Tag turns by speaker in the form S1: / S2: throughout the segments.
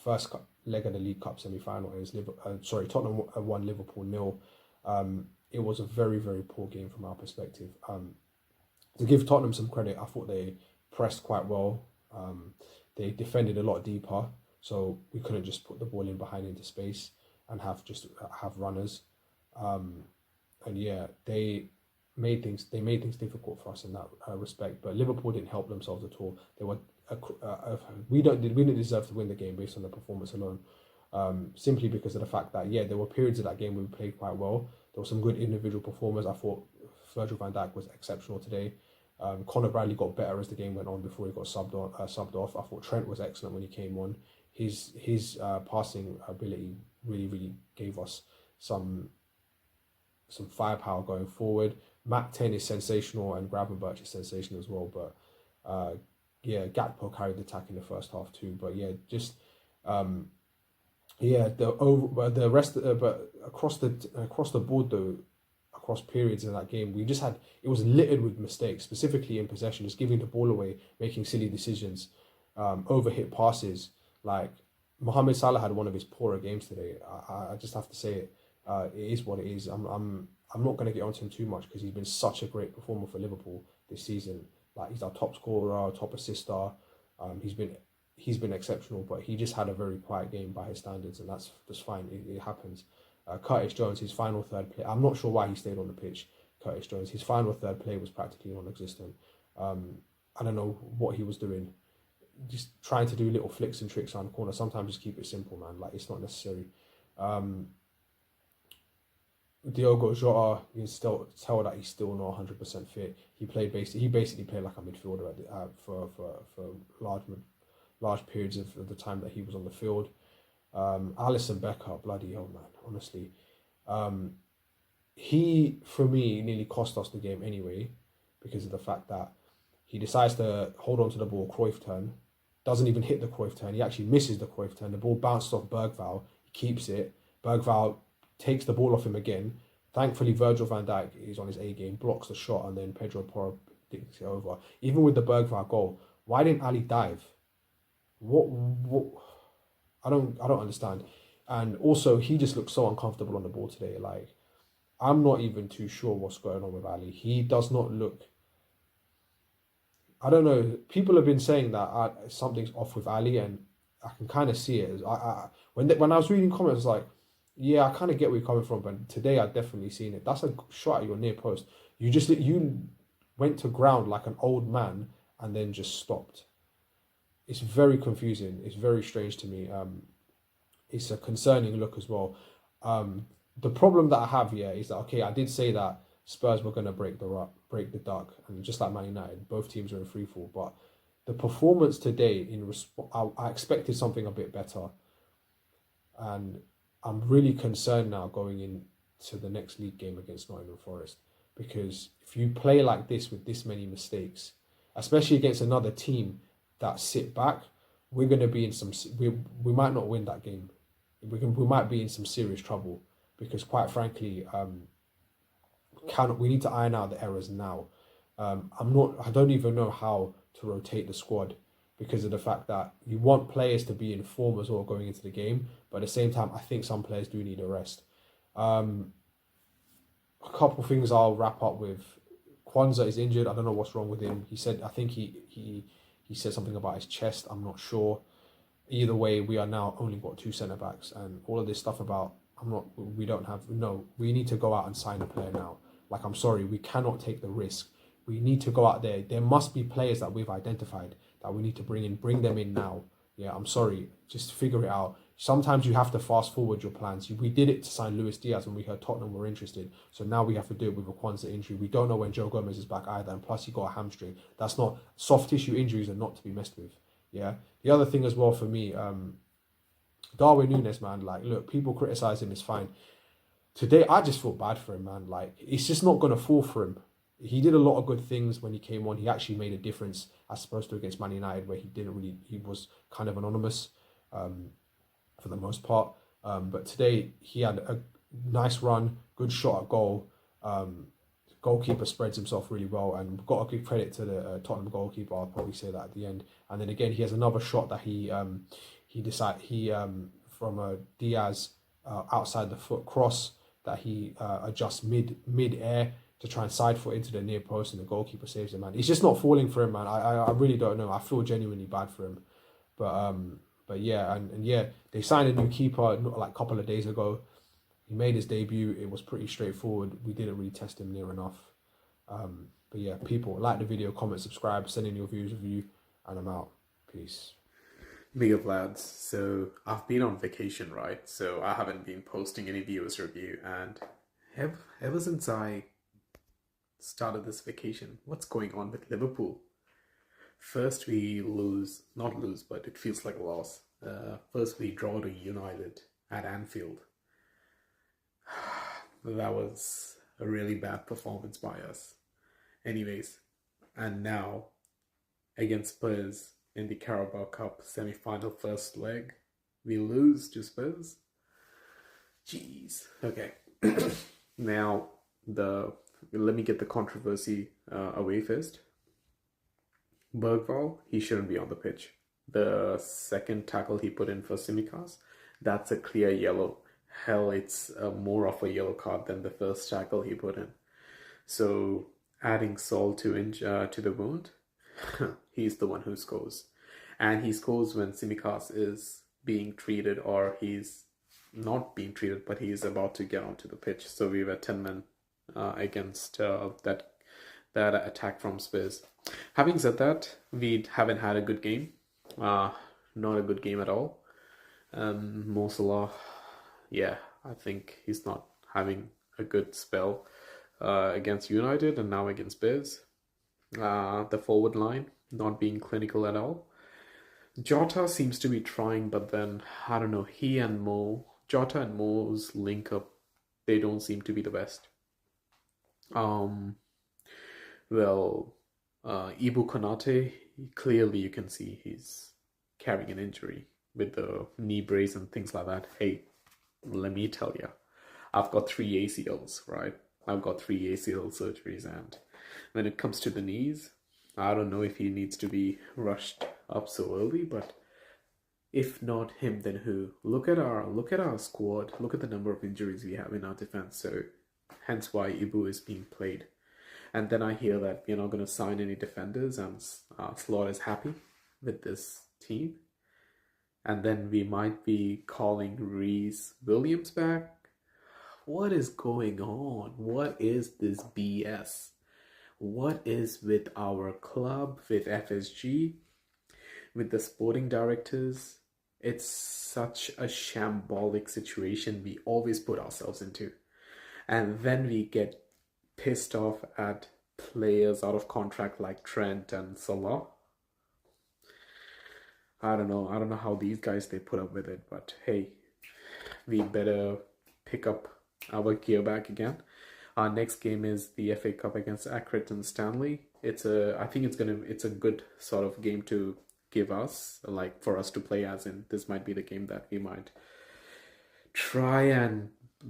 S1: first leg of the League Cup semi-final is Tottenham won, Liverpool 0. It was a very, very poor game from our perspective. To give Tottenham some credit, I thought they pressed quite well. They defended a lot deeper, so we couldn't just put the ball in behind into space and have runners. And yeah, they made things difficult for us in that respect. But Liverpool didn't help themselves at all. They were we didn't deserve to win the game based on the performance alone. Simply because of the fact that there were periods of that game where we played quite well. There were some good individual performers. I thought Virgil van Dijk was exceptional today. Conor Bradley got better as the game went on before he got subbed off. I thought Trent was excellent when he came on. His passing ability really gave us some firepower going forward. Mac 10 is sensational and Gravenberch is sensational as well. But Gakpo carried the attack in the first half too. But across the board though, across periods in that game, it was littered with mistakes, specifically in possession, just giving the ball away, making silly decisions, overhit passes. Like Mohamed Salah had one of his poorer games today. I just have to say it. It is what it is. I'm not going to get onto him too much because he's been such a great performer for Liverpool this season. Like he's our top scorer, top assister. He's been exceptional, but he just had a very quiet game by his standards, and that's just fine. It happens. Curtis Jones, his final third play, I'm not sure why he stayed on the pitch. Curtis Jones, his final third play was practically non-existent. I don't know what he was doing. Just trying to do little flicks and tricks around the corner. Sometimes just keep it simple, man. Like it's not necessary. Diogo Jota, you can still tell that he's still not 100% fit. He basically played like a midfielder for large periods of the time that he was on the field. Alisson Becker, bloody hell, man. Honestly, he for me nearly cost us the game anyway because of the fact that he decides to hold on to the ball, Cruyff turn, doesn't even hit the Cruyff turn. He actually misses the Cruyff turn. The ball bounced off Bergvall. He keeps it. Bergvall takes the ball off him again. Thankfully, Virgil van Dijk is on his A game, blocks the shot, and then Pedro Porro dicks it over. Even with the Bergvall goal, why didn't Ali dive? What? I don't understand. And also, he just looks so uncomfortable on the ball today. Like, I'm not even too sure what's going on with Ali. He does not look. I don't know. People have been saying that something's off with Ali, and I can kind of see it. When I was reading comments, I was like, yeah, I kind of get where you're coming from, but today I've definitely seen it. That's a shot at your near post. You went to ground like an old man and then just stopped. It's very confusing. It's very strange to me. It's a concerning look as well. The problem that I have here is that, okay, I did say that Spurs were going to break the duck, and just like Man United, both teams are in free fall. But the performance today, I expected something a bit better, and I'm really concerned now going into the next league game against Nottingham Forest, because if you play like this with this many mistakes, especially against another team that sit back, we're going to be in some. We might not win that game. We might be in some serious trouble because, quite frankly, we need to iron out the errors now. I don't even know how to rotate the squad because of the fact that you want players to be in form as well going into the game, but at the same time, I think some players do need a rest. A couple of things I'll wrap up with. Kwanzaa is injured. I don't know what's wrong with him. I think he said something about his chest. I'm not sure. Either way, we are now only got 2 centre backs, and all of this stuff about we need to go out and sign a player now. Like, I'm sorry, we cannot take the risk. We need to go out there. There must be players that we've identified that we need to bring them in now. Yeah, I'm sorry, just figure it out. Sometimes you have to fast forward your plans. We did it to sign Luis Diaz when we heard Tottenham were interested. So now we have to do it with a Kwanzaa injury. We don't know when Joe Gomez is back either. And plus he got a hamstring. That's not, soft tissue injuries are not to be messed with. Yeah. The other thing as well for me, Darwin Núñez, man, like, look, people criticize him, it's fine. Today, I just feel bad for him, man. Like, it's just not going to fall for him. He did a lot of good things when he came on. He actually made a difference as opposed to against Man United, where he was kind of anonymous for the most part. But today, he had a nice run, good shot at goal. Goalkeeper spreads himself really well, and got to give credit to the Tottenham goalkeeper. I'll probably say that at the end. And then again, he has another shot that he he from a Diaz outside the foot cross that he adjusts mid air to try and side foot into the near post, and the goalkeeper saves it, man. It's just not falling for him, man. I really don't know. I feel genuinely bad for him. But yeah, and yeah, they signed a new keeper like a couple of days ago. He made his debut. It was pretty straightforward. We didn't really test him near enough. But yeah, people, like the video, comment, subscribe, send in your views, review, and I'm out. Peace.
S2: Big up, lads. So I've been on vacation, right? So I haven't been posting any viewers review, and ever since I started this vacation, what's going on with Liverpool? First we lose, not lose, but it feels like a loss. First we draw to United at Anfield. That was a really bad performance by us. Anyways, and now against Spurs in the Carabao Cup semi-final first leg, we lose to Spurs. Jeez. Okay. Now let me get the controversy away first. Bergvall, he shouldn't be on the pitch. The second tackle he put in for Tsimikas, that's a clear yellow. Hell, it's more of a yellow card than the first tackle he put in. So adding salt to the wound, he's the one who scores. And he scores when Tsimikas is being treated, or he's not being treated, but he's about to get onto the pitch. So we were 10 men against that attack from Spurs. Having said that, we haven't had a good game. Not a good game at all. Mo Salah, yeah, I think he's not having a good spell against United and now against Spurs. The forward line not being clinical at all. Jota seems to be trying, but then I don't know. Jota and Mo's link up, they don't seem to be the best. Ibu Konate, clearly you can see he's carrying an injury with the knee brace and things like that. Hey, let me tell you, I've got 3 ACLs, right? I've got 3 ACL surgeries, and when it comes to the knees, I don't know if he needs to be rushed up so early, but if not him, then who? Look at our squad. Look at the number of injuries we have in our defense. So hence why Ibu is being played. And then I hear that we're not going to sign any defenders, and Slot is happy with this team. And then we might be calling Reece Williams back. What is going on? What is this BS? What is with our club, with FSG, with the sporting directors? It's such a shambolic situation we always put ourselves into. And then we get pissed off at players out of contract like Trent and Salah. I don't know how these guys, they put up with it, but hey, we better pick up our gear back again. Our next game is the FA Cup against Accrington Stanley. I think it's a good sort of game to give us, like for us to play, as in this might be the game that we might try and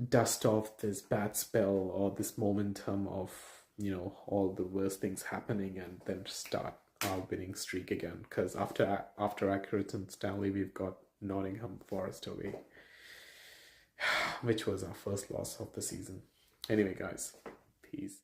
S2: dust off this bad spell or this momentum of, all the worst things happening, and then start our winning streak again. Because after Accrington Stanley, we've got Nottingham Forest away, which was our first loss of the season. Anyway, guys, peace.